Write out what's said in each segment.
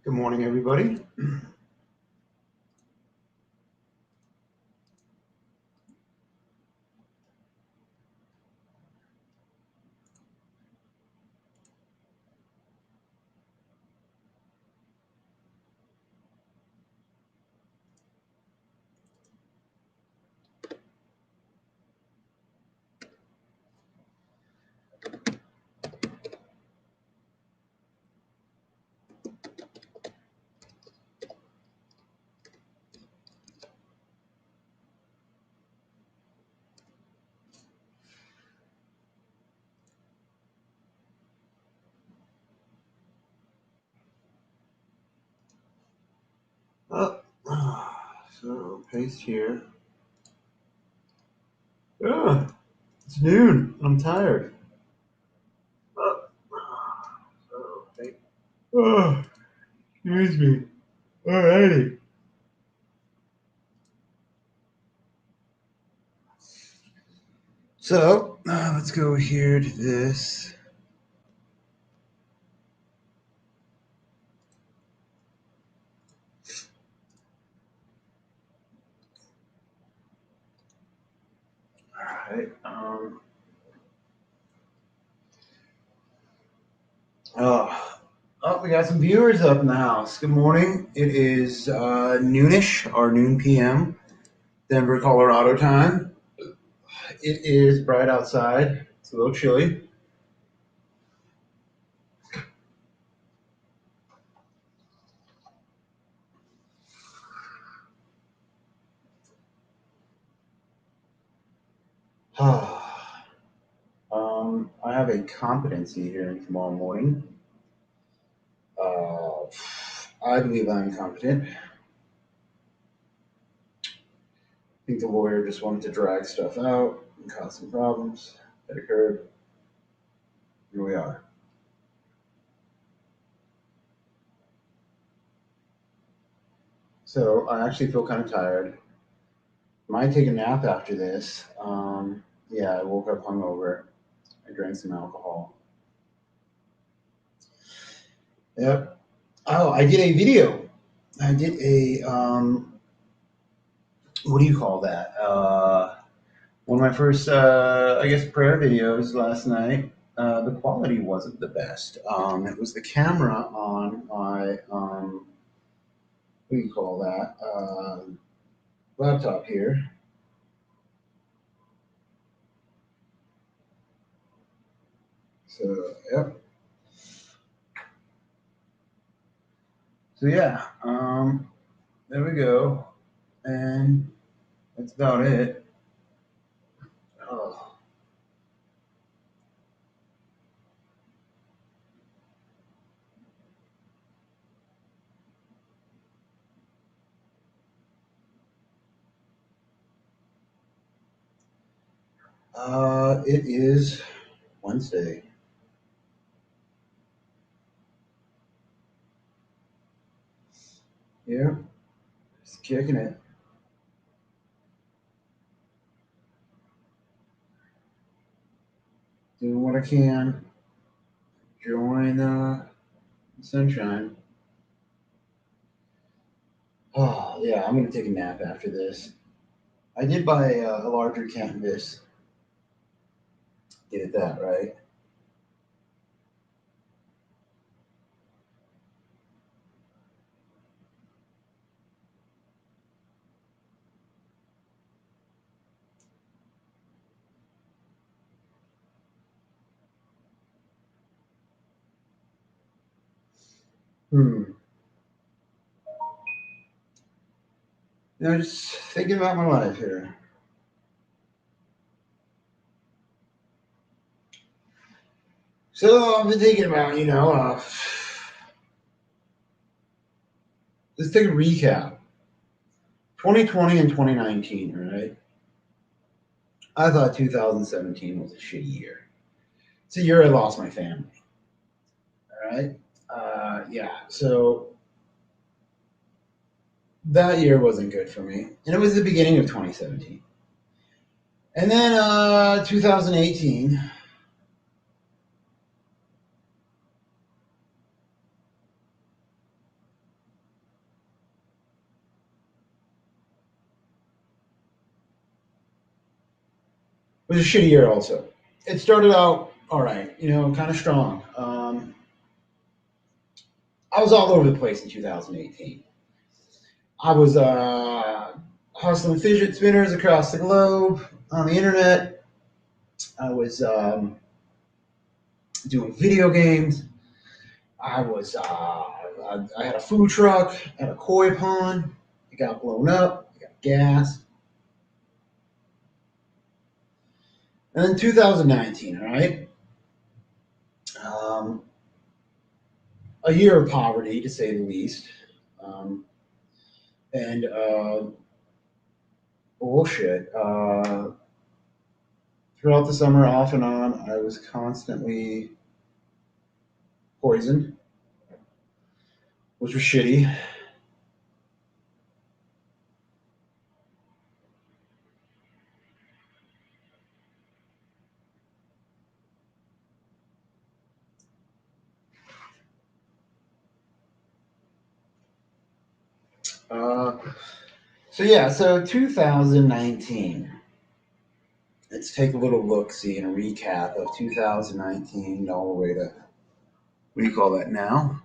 Good morning, everybody. Oh, so paste here. Oh, it's noon. I'm tired. Oh, so paste. Oh, excuse me. Alrighty. So let's go here to this. All right. We got some viewers up in the house. Good morning. It is noonish or noon p.m. Denver, Colorado time. It is bright outside. It's a little chilly. I have a competency hearing tomorrow morning. I believe I'm competent. I think the lawyer just wanted to drag stuff out and cause some problems that occurred. Here we are. So I actually feel kind of tired. Might take a nap after this. Yeah, I woke up hungover. I drank some alcohol. Yep. Oh, I did a video. I did a what do you call that? One of my first, I guess, prayer videos last night. The quality wasn't the best. It was the camera on my what do you call that? Laptop here. So yep. So yeah, there we go, and that's about it. Oh. It is Wednesday. Yeah, just kicking it. Doing what I can. Enjoying the sunshine. Oh yeah, I'm gonna take a nap after this. I did buy a larger canvas. Get that right. Hmm. Just thinking about my life here. So I've been thinking about, let's take a recap. 2020 and 2019, right? I thought 2017 was a shitty year. It's a year I lost my family. All right. Yeah. So that year wasn't good for me, and it was the beginning of 2017. And then 2018. was a shitty year also. It started out all right, kind of strong. I was all over the place in 2018. I was hustling fidget spinners across the globe on the internet. I was doing video games. I had a food truck at a koi pond. It got blown up. It got gas. And then 2019, all right, um, a year of poverty to say the least, and bullshit. Throughout the summer, off and on, I was constantly poisoned, which was shitty. Uh, so 2019. Let's take a little look, see, and a recap of 2019 all the way to what do you call that now?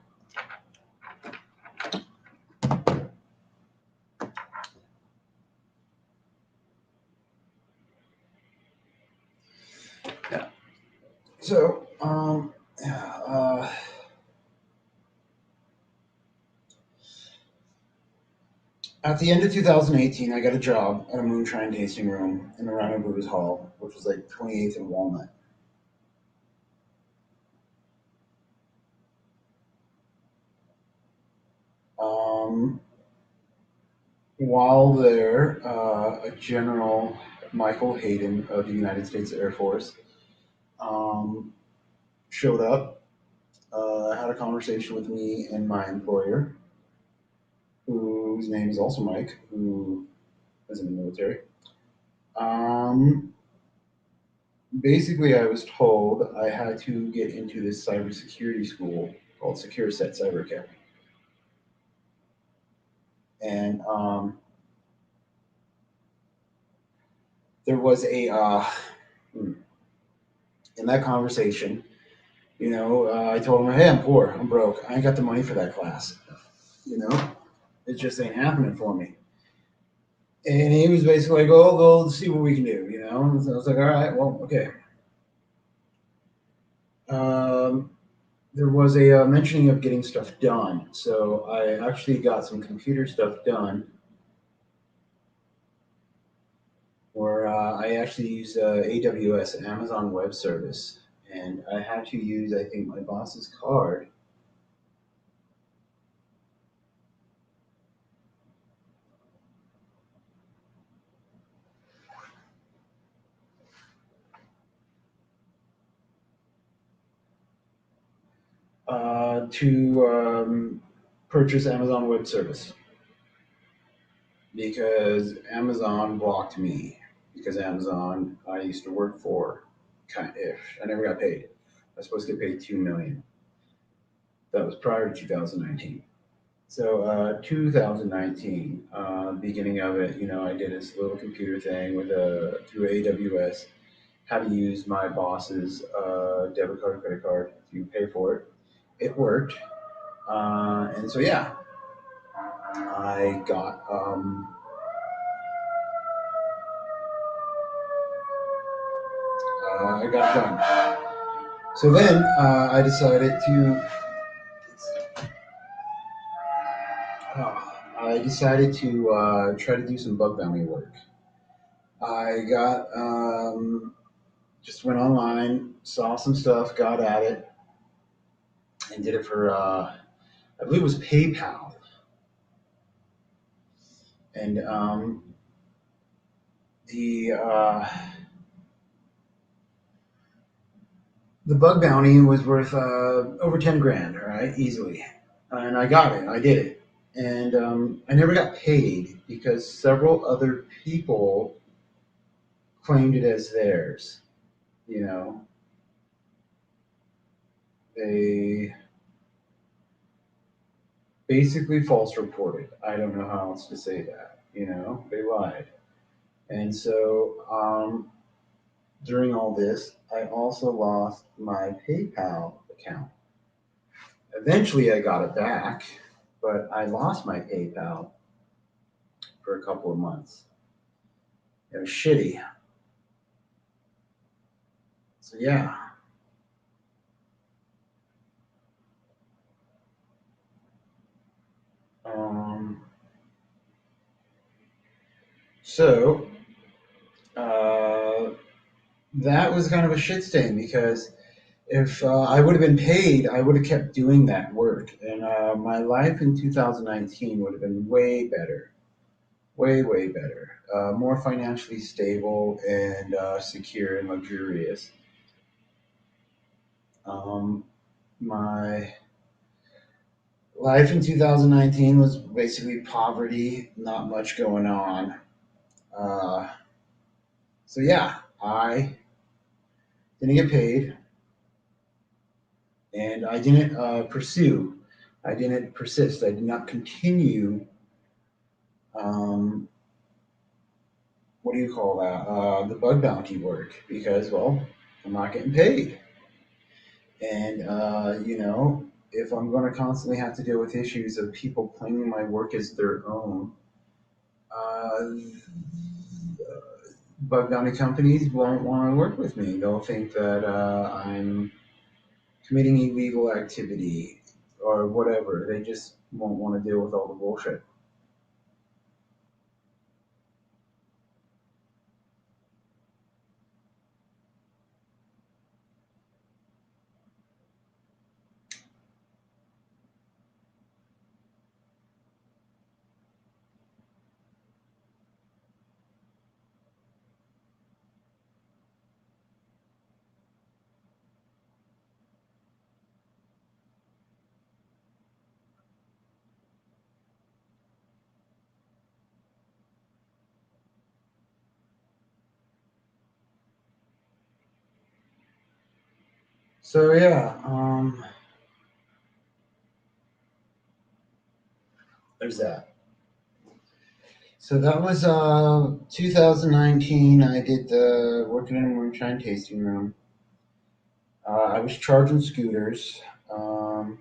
Yeah. So, yeah, at the end of 2018, I got a job at a moonshine tasting room in the Rhino Brewers Hall, which was like 28th and Walnut. Um, while there, a General Michael Hayden of the United States Air Force um, showed up, had a conversation with me and my employer, whose name is also Mike, who is in the military. Um, Basically, I was told I had to get into this cybersecurity school called Secure Set Cyber Academy. And there was in that conversation, I told him, hey, I'm poor, I'm broke, I ain't got the money for that class. You know, it just ain't happening for me. And he was basically like, oh, go see what we can do, And so I was like, all right, well, okay. Um, there was a mentioning of getting stuff done. So I actually got some computer stuff done where I actually used AWS, Amazon Web Service. And I had to use, I think, my boss's card to purchase Amazon Web Service because Amazon blocked me because Amazon I used to work for, kind of ish. I never got paid. I was supposed to get paid 2 million. That was prior to 2019. So 2019, beginning of it, I did this little computer thing with through AWS, how to use my boss's debit card, credit card to pay for it. It worked, and so yeah, I got done. So then I decided to try to do some bug bounty work. I got just went online, saw some stuff, got at it, and did it for I believe it was PayPal, and the uh, the bug bounty was worth over 10 grand, all right, easily, and I got it. I did it, and I never got paid because several other people claimed it as theirs. You know, they basically false reported. I don't know how else to say that. They lied, and so During all this, I also lost my PayPal account. Eventually, I got it back, but I lost my PayPal for a couple of months. It was shitty. So, yeah. Um, so, uh, that was kind of a shit stain because if I would have been paid, I would have kept doing that work. And my life in 2019 would have been way better. Way, way better. More financially stable and secure and luxurious. Um, my life in 2019 was basically poverty, not much going on. Uh, so, yeah, I didn't get paid and I didn't pursue. I didn't persist. I did not continue. Um, what do you call that? The bug bounty work because, well, I'm not getting paid. And, if I'm going to constantly have to deal with issues of people claiming my work as their own, uh, bug bounty companies won't want to work with me. They'll think that I'm committing illegal activity or whatever. They just won't want to deal with all the bullshit. So yeah, there's that. So that was 2019. I did the working in a moonshine tasting room. I was charging scooters. Um,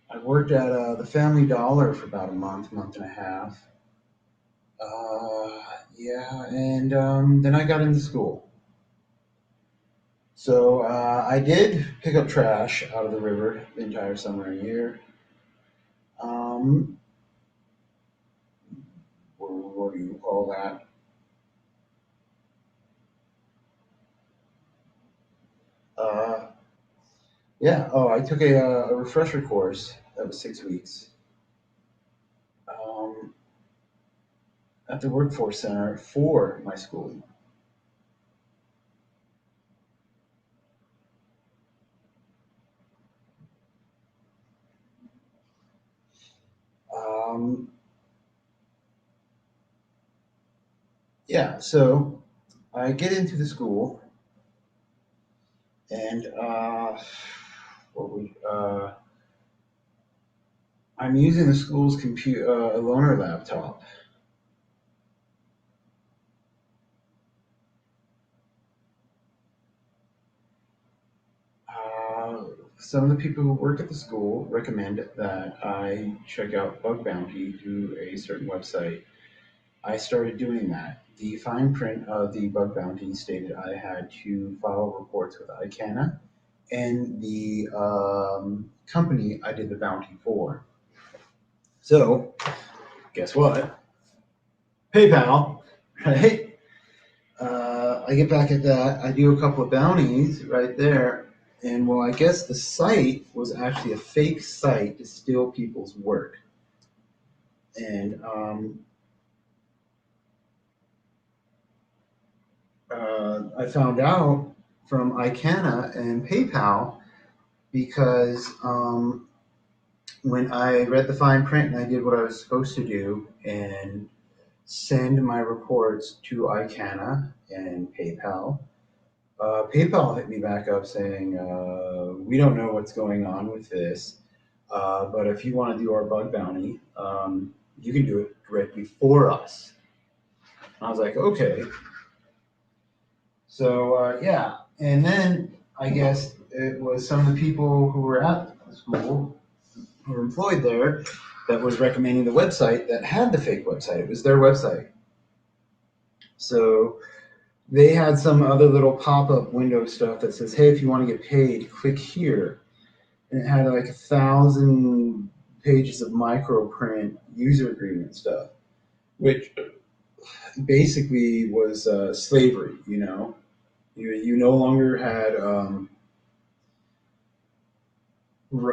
I worked at the Family Dollar for about a month, month and a half. Uh, yeah, and then I got into school. So I did pick up trash out of the river the entire summer and year. Um, what do you call that? Uh, yeah. Oh, I took a refresher course that was 6 weeks um, at the Workforce Center for my schooling. Um, yeah. So I get into the school and what we I'm using the school's computer, a loaner laptop. Uh, some of the people who work at the school recommend that I check out Bug Bounty through a certain website. I started doing that. The fine print of the Bug Bounty stated I had to file reports with ICANN and the company I did the bounty for. So, guess what? PayPal, right? I get back at that. I do a couple of bounties right there. And well, I guess the site was actually a fake site to steal people's work. And I found out from ICANN and PayPal because when I read the fine print and I did what I was supposed to do and send my reports to ICANN and PayPal, PayPal hit me back up saying, we don't know what's going on with this, but if you want to do our bug bounty, you can do it directly for us. And I was like, okay. So yeah, and then I guess it was some of the people who were at the school who were employed there that was recommending the website that had the fake website. It was their website. So they had some other little pop-up window stuff that says, "Hey, if you want to get paid, click here." And it had like 1,000 pages of microprint user agreement stuff, which basically was slavery. You no longer had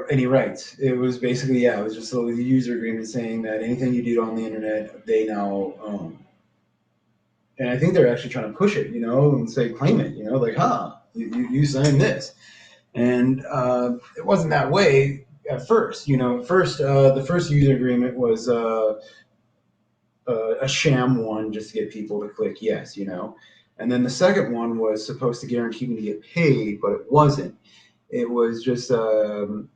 any rights. It was basically, yeah, it was just a user agreement saying that anything you do on the internet, they now own. And I think they're actually trying to push it, and say, claim it, like, you signed this. And it wasn't that way at first. The first user agreement was a sham one just to get people to click yes, And then the second one was supposed to guarantee me to get paid, but it wasn't. It was just, and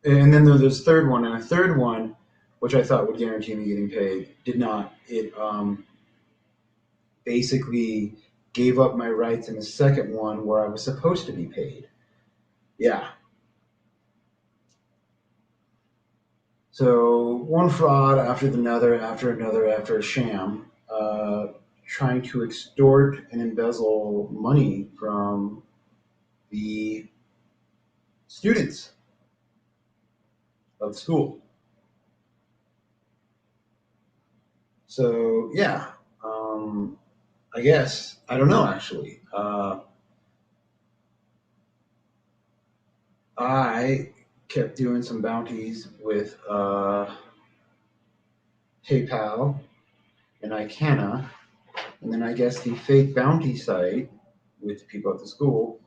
then there's this third one, and a third one, which I thought would guarantee me getting paid, did not. It basically gave up my rights in the second one where I was supposed to be paid. Yeah. So one fraud after another, after a sham, trying to extort and embezzle money from the students of school. So yeah, I guess I don't know actually. I kept doing some bounties with PayPal and Icana, and then I guess the fake bounty site with the people at the school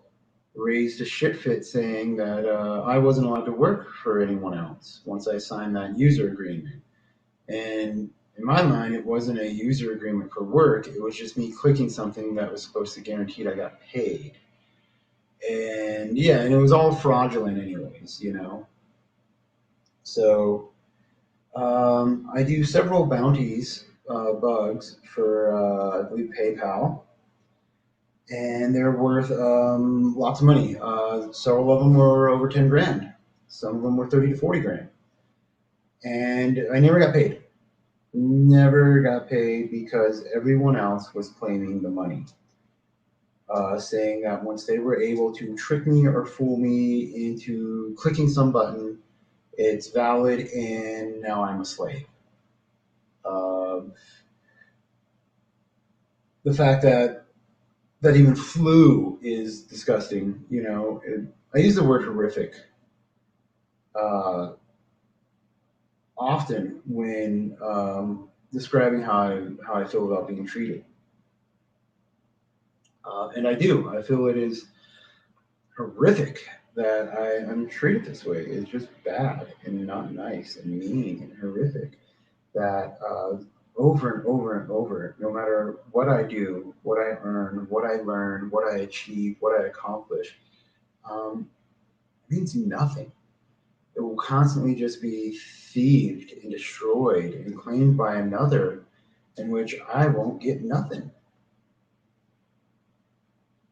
raised a shit fit saying that I wasn't allowed to work for anyone else once I signed that user agreement. And in my mind, it wasn't a user agreement for work. It was just me clicking something that was supposed to guarantee I got paid. And yeah, and it was all fraudulent, anyways. So I do several bounties, bugs for, I believe, PayPal, and they're worth lots of money. Several of them were over 10 grand. Some of them were 30 to 40 grand. And I never got paid. Never got paid because everyone else was claiming the money, saying that once they were able to trick me or fool me into clicking some button, it's valid and now I'm a slave. Um, the fact that even flew is disgusting. I use the word horrific uh, often when describing how I feel about being treated. And I do. I feel it is horrific that I'm treated this way. It's just bad and not nice and mean and horrific. That over and over and over, no matter what I do, what I earn, what I learn, what I achieve, what I accomplish, means nothing. It will constantly just be thieved and destroyed and claimed by another, in which I won't get nothing.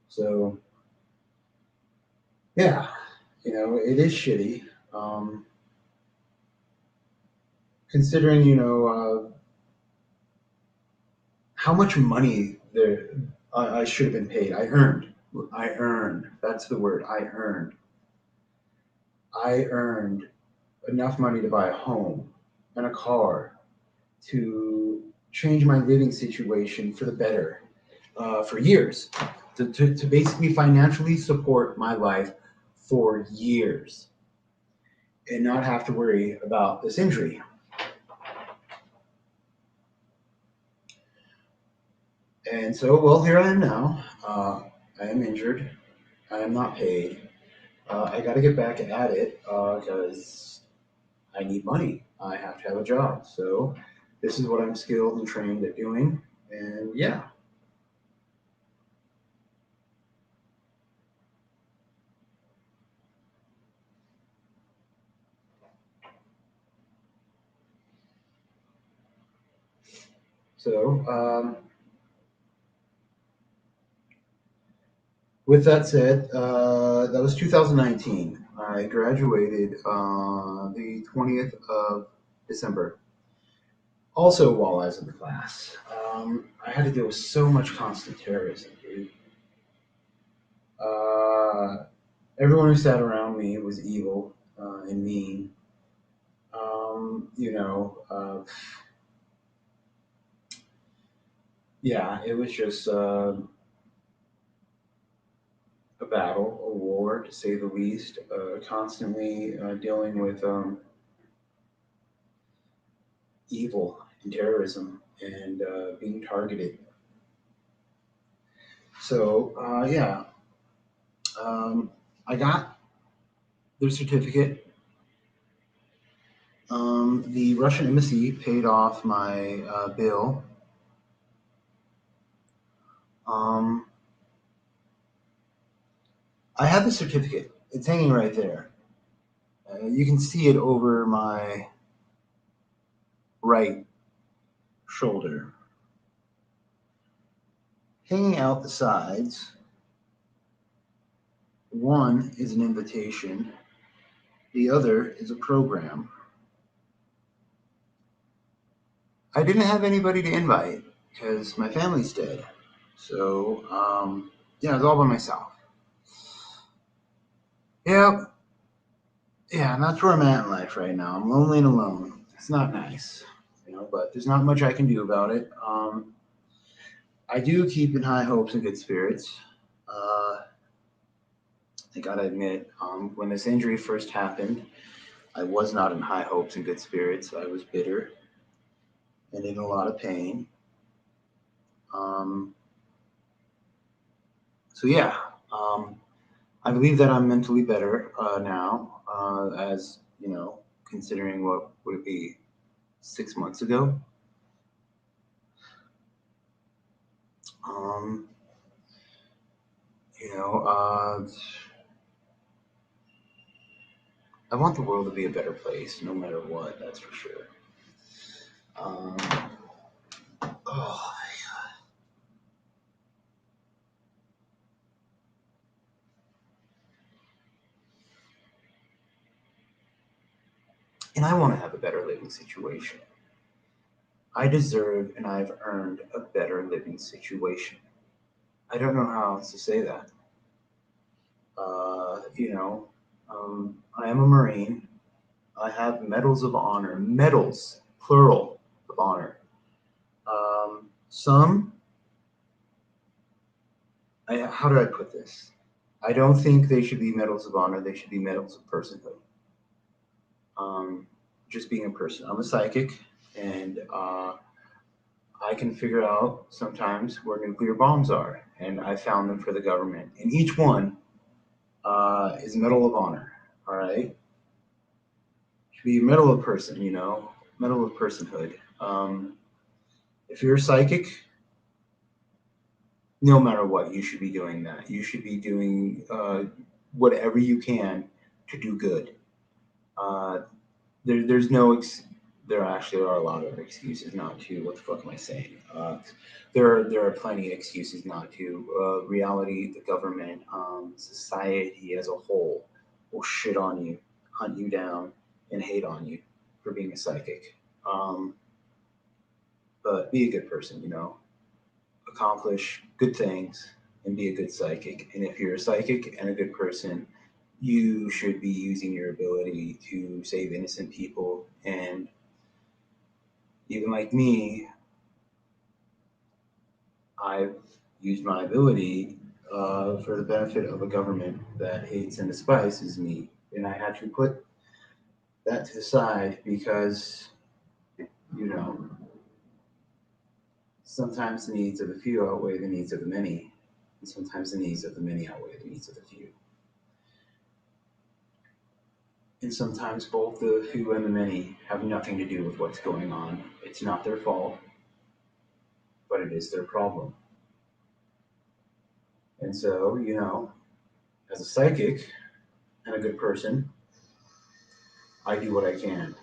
So, yeah, it is shitty. Um, Considering, how much money I should have been paid. I earned. I earned. That's the word. I earned. I earned enough money to buy a home and a car to change my living situation for the better for years, to basically financially support my life for years and not have to worry about this injury. And so, well, here I am now. I am injured. I am not paid. I got to get back at it because I need money. I have to have a job. So, this is what I'm skilled and trained at doing. And yeah. So, with that said, that was 2019. I graduated the 20th of December. Also, while I was in the class, I had to deal with so much constant terrorism, dude. Uh, Everyone who sat around me was evil and mean. You know, yeah, it was just a battle, a war, to say the least. Constantly dealing with evil and terrorism and being targeted. So yeah, um, I got the certificate. The Russian embassy paid off my bill. Um, I have the certificate. It's hanging right there. You can see it over my right shoulder. Hanging out the sides, one is an invitation, the other is a program. I didn't have anybody to invite because my family's dead. So, yeah, I was all by myself. Yeah, yeah, and that's where I'm at in life right now. I'm lonely and alone. It's not nice, but there's not much I can do about it. I do keep in high hopes and good spirits. I gotta admit, when this injury first happened, I was not in high hopes and good spirits. I was bitter and in a lot of pain. Um, so yeah, um, I believe that I'm mentally better now, as considering what would it be 6 months ago. Um, you know, uh, I want the world to be a better place, no matter what. That's for sure. Um, oh, and I want to have a better living situation. I deserve and I've earned a better living situation. I don't know how else to say that. Uh, you know, I am a Marine. I have medals of honor, medals, plural, of honor. Some, how do I put this? I don't think they should be medals of honor. They should be medals of personhood. Um, just being a person. I'm a psychic, and I can figure out sometimes where nuclear bombs are, and I found them for the government. And each one is a medal of honor. All right, should be a medal of person. Medal of personhood. If you're a psychic, no matter what, you should be doing that. You should be doing whatever you can to do good. Uh, there's no there actually are a lot of excuses not to. What the fuck am I saying? There are plenty of excuses not to. Reality, the government, society as a whole will shit on you, hunt you down, and hate on you for being a psychic. Um, but be a good person, accomplish good things and be a good psychic. And if you're a psychic and a good person, you should be using your ability to save innocent people. And even like me, I've used my ability for the benefit of a government that hates and despises me. And I had to put that to the side because, you know, sometimes the needs of the few outweigh the needs of the many, and sometimes the needs of the many outweigh the needs of the few. And sometimes both the few and the many have nothing to do with what's going on. It's not their fault, but it is their problem. And so, as a psychic and a good person, I do what I can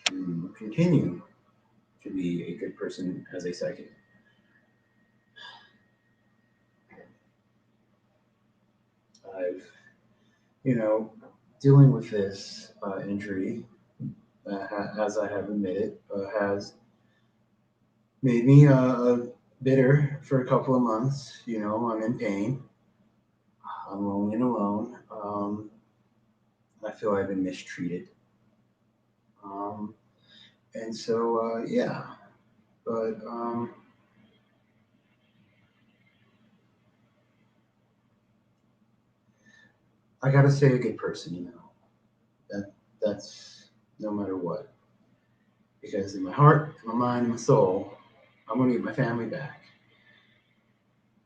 to continue to be a good person as a psychic. I've, you know, dealing with this injury, as I have admitted, has made me bitter for a couple of months. You know, I'm in pain. I'm lonely and alone. I feel I've been mistreated. Um, and so, yeah, but I gotta stay a good person, you know. That's no matter what. Because in my heart, my mind, my soul, I'm gonna get my family back.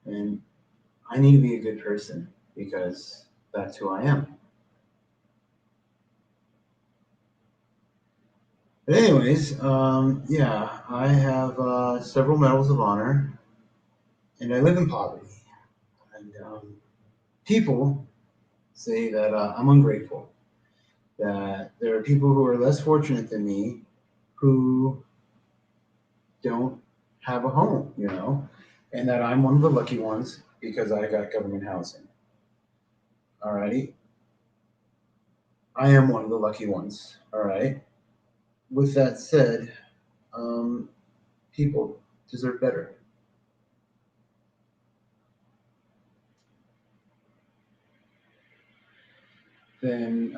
And I need to be a good person because that's who I am. But anyways, yeah, I have several medals of honor, and I live in poverty. And people say that I'm ungrateful. That there are people who are less fortunate than me who don't have a home, you know, and that I'm one of the lucky ones because I got government housing. Alrighty, I am one of the lucky ones. All right. With that said, um, people deserve better than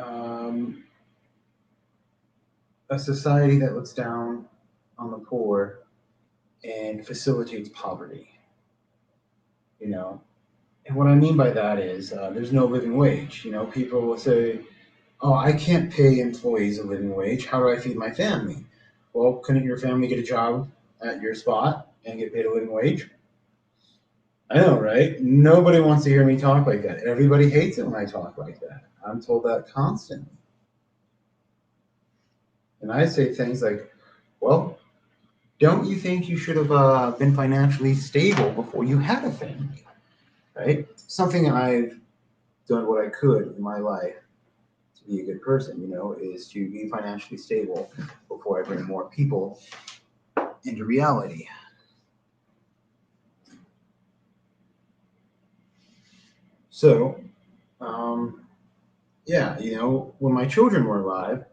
a society that looks down on the poor and facilitates poverty. You know, and what I mean by that is there's no living wage. You know, people will say, "Oh, I can't pay employees a living wage. How do I feed my family?" Well, couldn't your family get a job at your spot and get paid a living wage? I know, right? Nobody wants to hear me talk like that. Everybody hates it when I talk like that. I'm told that constantly. And I say things like, well, don't you think you should have been financially stable before you had a family? Right? Something I've done what I could in my life to be a good person, you know, is to be financially stable before I bring more people into reality. So, um, yeah, you know, when my children were alive,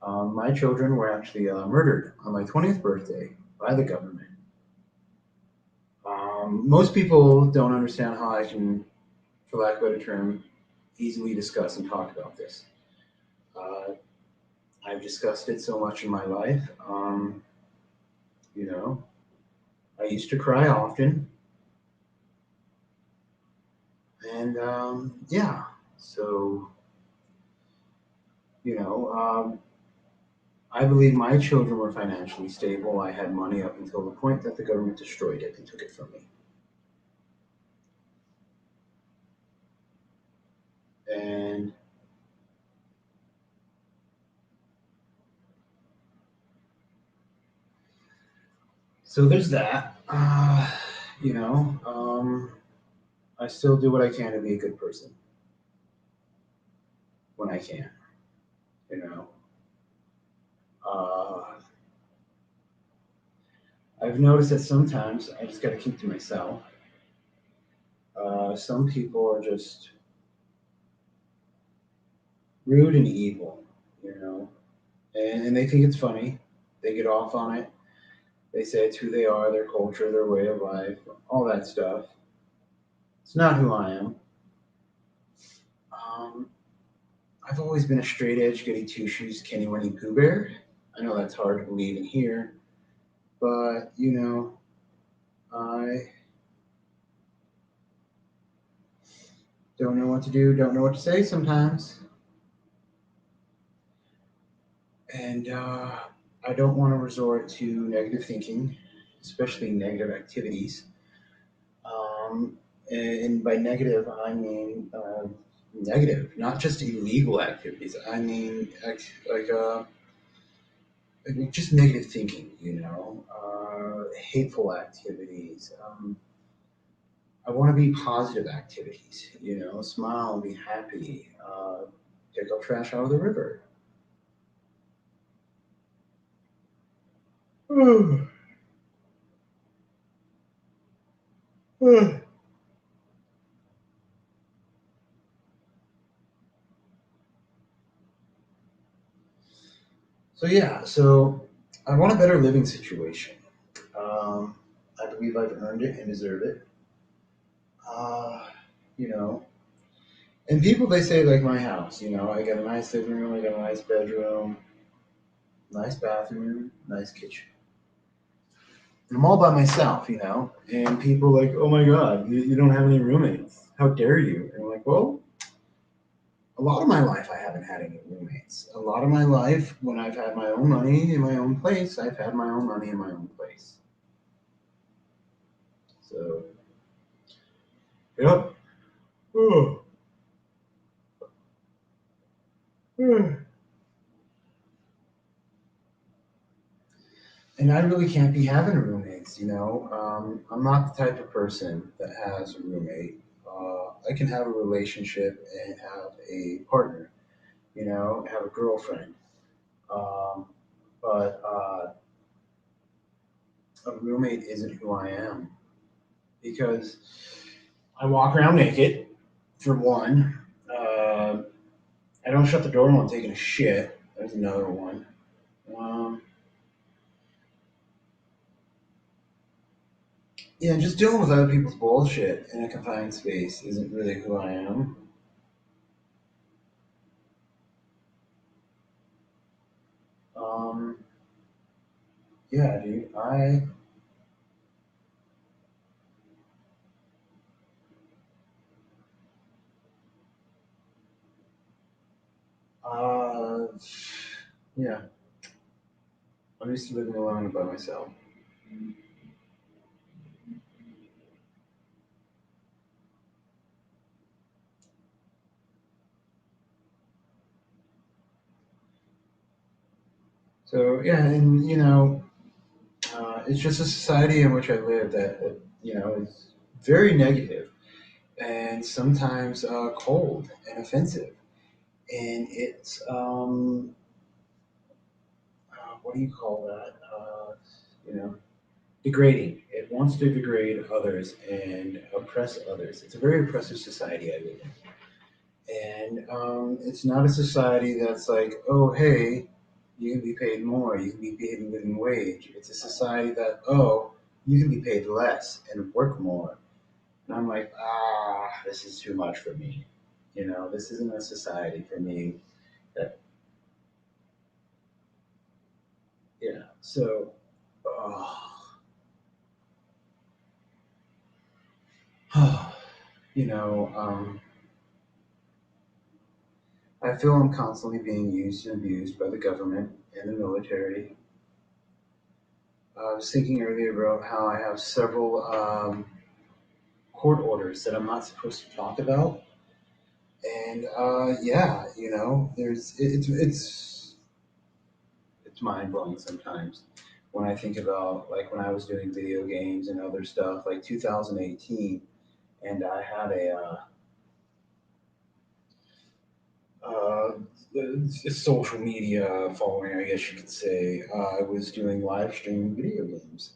my children were actually murdered on my 20th birthday by the government. Most people don't understand how I can, for lack of a better term, easily discuss and talk about this. Uh, I've discussed it so much in my life. You know, I used to cry often, and yeah, so you know, I believe my children were financially stable. I had money up until the point that the government destroyed it and took it from me. And so there's that. You know, I still do what I can to be a good person when I can. You know, uh, I've noticed that sometimes I just got to keep to myself. Some people are just rude and evil, you know, and they think it's funny. They get off on it. They say it's who they are, their culture, their way of life, all that stuff. It's not who I am. Um, I've always been a straight edge, goody two shoes, Kenny Winnie Pooh Bear. I know that's hard to believe and hear, but you know, I don't know what to do, don't know what to say sometimes. And I don't want to resort to negative thinking, especially negative activities. Um, and by negative, I mean negative, not just illegal activities. I mean like just negative thinking, you know, hateful activities. I want to be positive activities, you know, smile, be happy, pick up trash out of the river. So yeah, so I want a better living situation. Um, I believe I've earned it and deserve it. Uh, you know, and people they say like my house. I got a nice living room, I got a nice bedroom, nice bathroom, nice kitchen. And I'm all by myself, and people like, oh my god, you don't have any roommates. How dare you? And I'm like, well, a lot of my life I haven't had any roommates. A lot of my life, when I've had my own money in my own place, I've had my own money in my own place. So, yep. Oh. And I really can't be having roommates. I'm not the type of person that has a roommate. I can have a relationship and have a partner, have a girlfriend. Um, but a roommate isn't who I am because I walk around naked, for one. Uh, I don't shut the door when I'm taking a shit. There's another one. Um, yeah, just dealing with other people's bullshit in a confined space isn't really who I am. Um, yeah, dude. Uh, yeah, I'm used to living alone by myself. So yeah, and it's just a society in which I live that is very negative and sometimes cold and offensive, and it's what do you call that? You know, degrading. It wants to degrade others and oppress others. It's a very oppressive society I live in, and it's not a society that's like, oh hey, you can be paid more, you can be paid a living wage. It's a society that, oh, you can be paid less and work more. And I'm like, this is too much for me. This isn't a society for me. That, yeah. So, you know, um, I feel I'm constantly being used and abused by the government and the military. I was thinking earlier about how I have several court orders that I'm not supposed to talk about, and yeah, there's it's mind blowing sometimes when I think about like when I was doing video games and other stuff, like 2018, and I had uh, a social media following, I guess you could say. I was doing live streaming video games.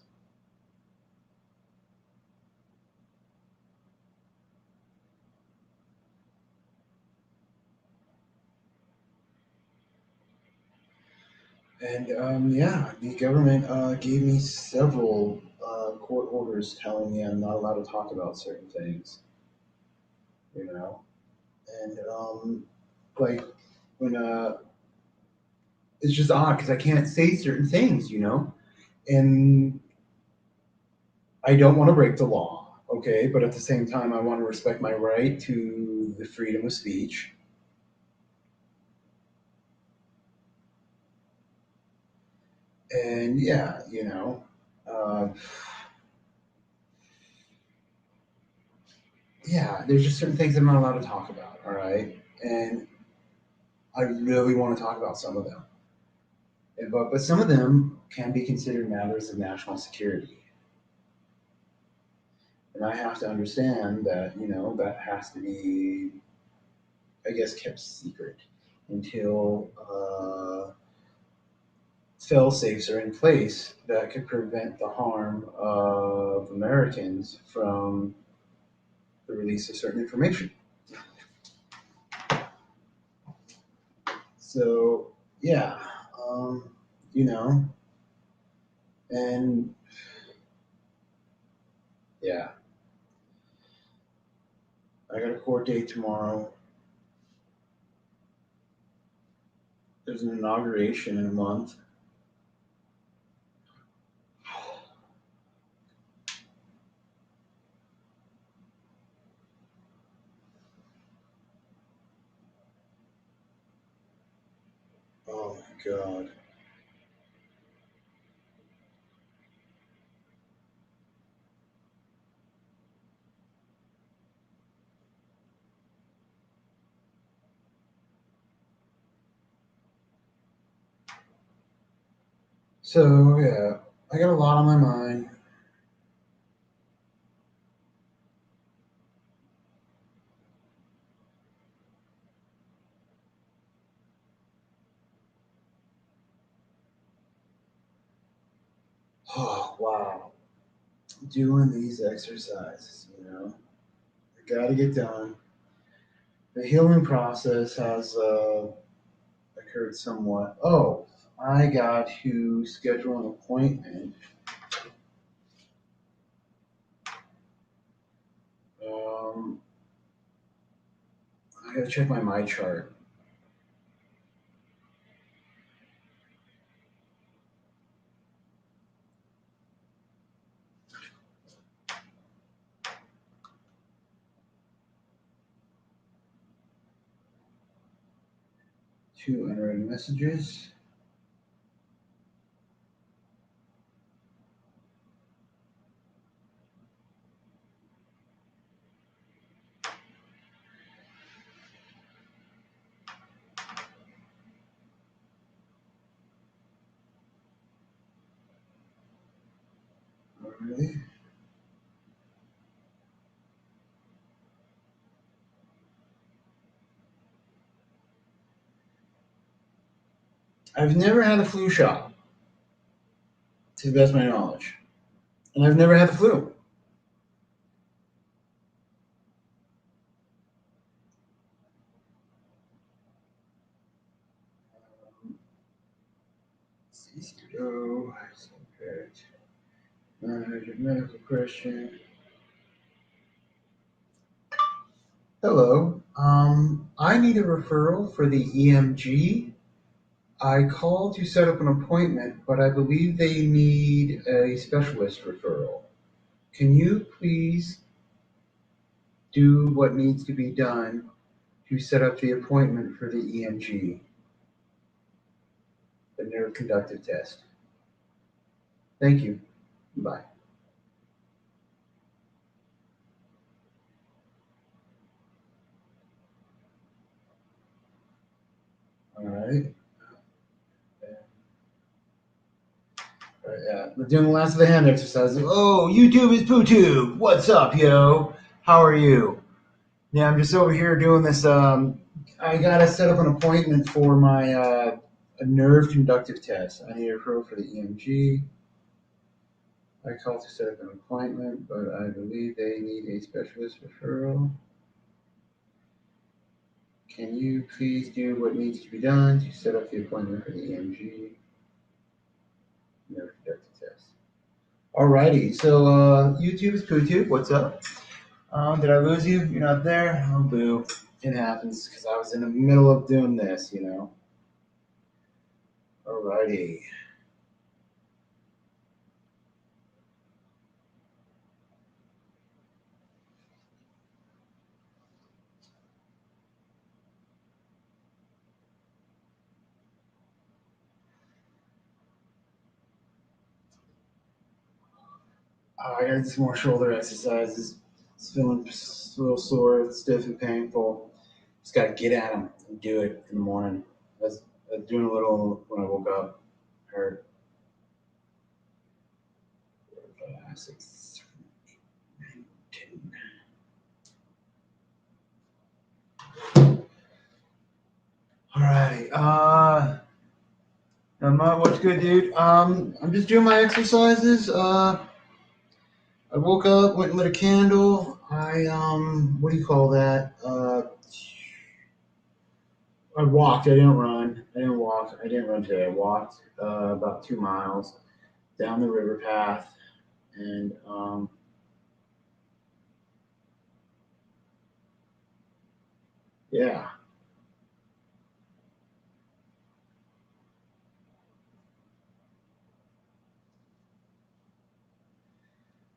And yeah, the government gave me several court orders telling me I'm not allowed to talk about certain things, you know? And like when it's just odd because I can't say certain things. And I don't want to break the law, okay? But at the same time, I want to respect my right to the freedom of speech. And yeah, uh, yeah, there's just certain things I'm not allowed to talk about, all right? And I really want to talk about some of them. But some of them can be considered matters of national security. And I have to understand that that has to be, I guess, kept secret until fail safes are in place that could prevent the harm of Americans from the release of certain information. So, yeah. you know? And yeah, I got a court date tomorrow. There's an inauguration in a month. Oh my God. So yeah, I got a lot on my mind. Oh wow, doing these exercises, I got to get done. The healing process has occurred somewhat. Oh, I got to schedule an appointment. Um, I got to check my chart. Two unread messages. Alright. I've never had a flu shot, to the best of my knowledge, and I've never had the flu. CCO, medical question. Hello. I need a referral for the EMG. I called to set up an appointment, but I believe they need a specialist referral. Can you please do what needs to be done to set up the appointment for the EMG, the nerve conductive test? Thank you. Bye. All right. All right, yeah. We're doing the last of the hand exercises. Oh, YouTube is PooTube. What's up, yo? How are you? Yeah, I'm just over here doing this. I gotta set up an appointment for my a nerve conductive test. I need a referral for the EMG. I called to set up an appointment, but I believe they need a specialist referral. Can you please do what needs to be done to set up the appointment for the EMG? Nerve conductive test. Alrighty, so YouTube is PooTube. What's up? Did I lose you? You're not there? Oh, boo. It happens because I was in the middle of doing this, Alrighty. I gotta do some more shoulder exercises. It's feeling a little sore, stiff, and painful. Just gotta get at them and do it in the morning. I was doing a little when I woke up. Hurt. 5, 6, 7, 8, 9, 10. All right. What's good, dude? I'm just doing my exercises. I woke up, went and lit a candle. What do you call that? I walked. I didn't run. I didn't walk. I didn't run today. I walked about 2 miles down the river path, and yeah.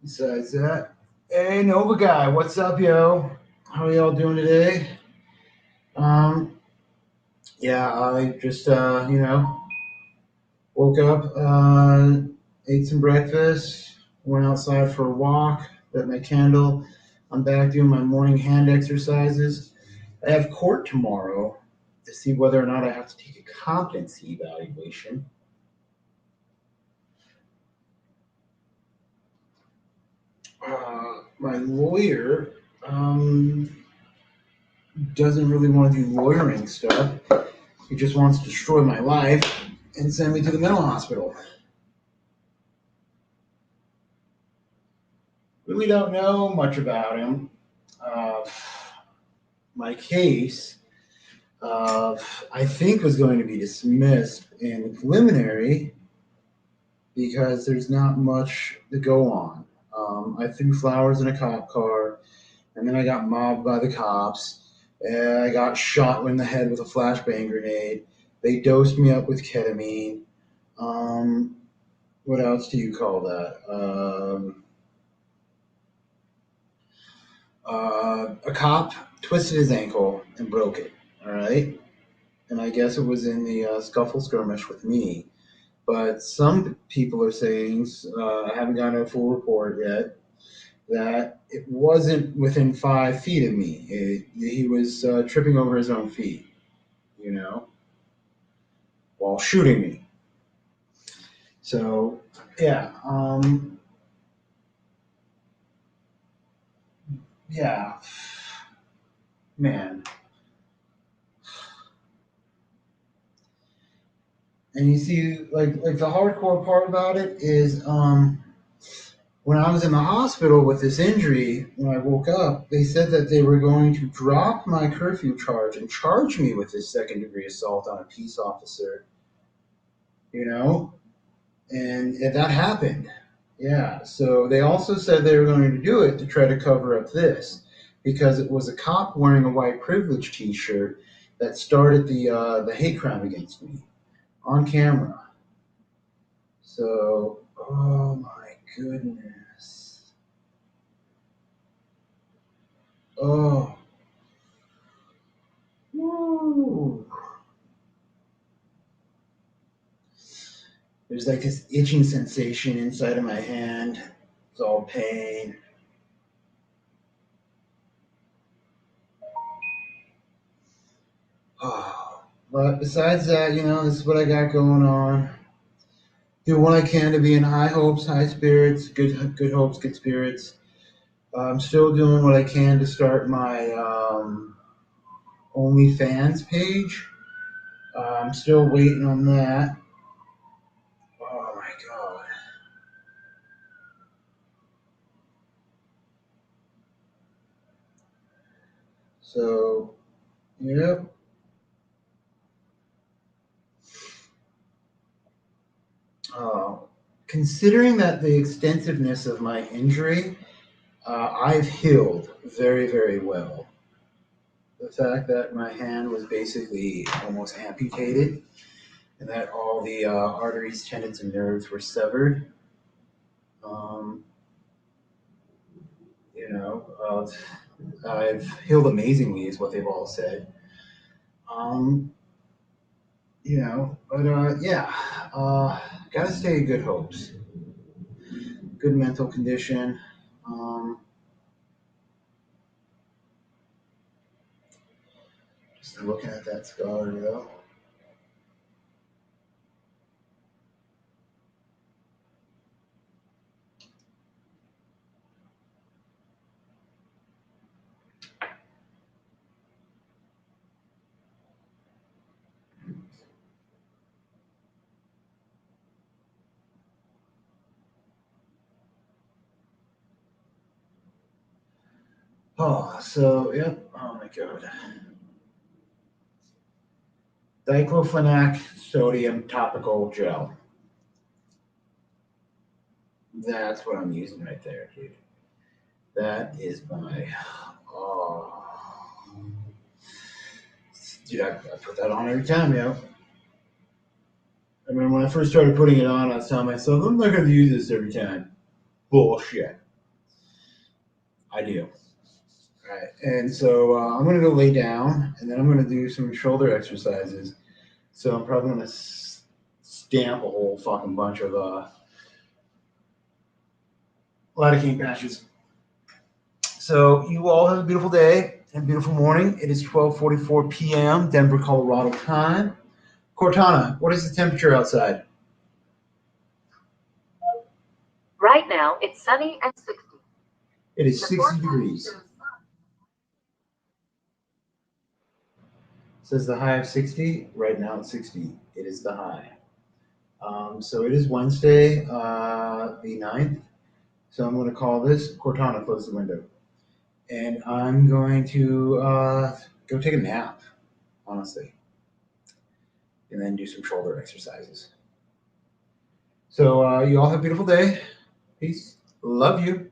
Besides that, hey Nova guy, what's up, yo? How are y'all doing today? Um, yeah, I just woke up, ate some breakfast, went outside for a walk, lit my candle. I'm back doing my morning hand exercises. I have court tomorrow to see whether or not I have to take a competency evaluation. My lawyer doesn't really want to do lawyering stuff. He just wants to destroy my life and send me to the mental hospital. Really don't know much about him. Uh, my case, I think, was going to be dismissed in the preliminary because there's not much to go on. I threw flowers in a cop car, and then I got mobbed by the cops. And I got shot in the head with a flashbang grenade. They dosed me up with ketamine. Um, what else do you call that? A cop twisted his ankle and broke it. All right, and I guess it was in the scuffle skirmish with me. But some people are saying, I haven't gotten a full report yet, that it wasn't within 5 feet of me. He was tripping over his own feet, you know, while shooting me. So, yeah, yeah, man. And you see, like the hardcore part about it is, when I was in the hospital with this injury, when I woke up, they said that they were going to drop my curfew charge and charge me with this second-degree assault on a peace officer. You know, and that happened. Yeah. So they also said they were going to do it to try to cover up this, because it was a cop wearing a white privilege T-shirt that started the hate crime against me on camera. So, oh my goodness. Oh, woo. There's like this itching sensation inside of my hand. It's all pain. Oh. But besides that, this is what I got going on. Do what I can to be in high hopes, high spirits, good hopes, good spirits. I'm still doing what I can to start my OnlyFans page. I'm still waiting on that. Oh my god. So, yep. Uh, Considering that the extensiveness of my injury, I've healed very, very well. The fact that my hand was basically almost amputated and that all the arteries, tendons, and nerves were severed. Um, I've healed amazingly, is what they've all said. Um, but yeah, gotta stay in good hopes, good mental condition. Um, just looking at that scar, though. Oh, so yep. Oh my god. Diclofenac sodium topical gel. That's what I'm using right there, dude. That is my. Oh. Dude, I put that on every time, yo. I remember when I first started putting it on, I was telling myself, I'm not going to use this every time. Bullshit. I do. All right. And so I'm going to go lay down, and then I'm going to do some shoulder exercises. So I'm probably going to stamp a whole fucking bunch of lidocaine patches. So you all have a beautiful day and beautiful morning. It is 12:44 p.m. Denver, Colorado time. Cortana, what is the temperature outside? Right now, it's sunny and 60. It is 60 degrees. Says the high of 60. Right now it's 60. It is the high. So it is Wednesday, the 9th. So I'm going to call this Cortana, close the window. And I'm going to go take a nap, honestly. And then do some shoulder exercises. So you all have a beautiful day. Peace. Love you.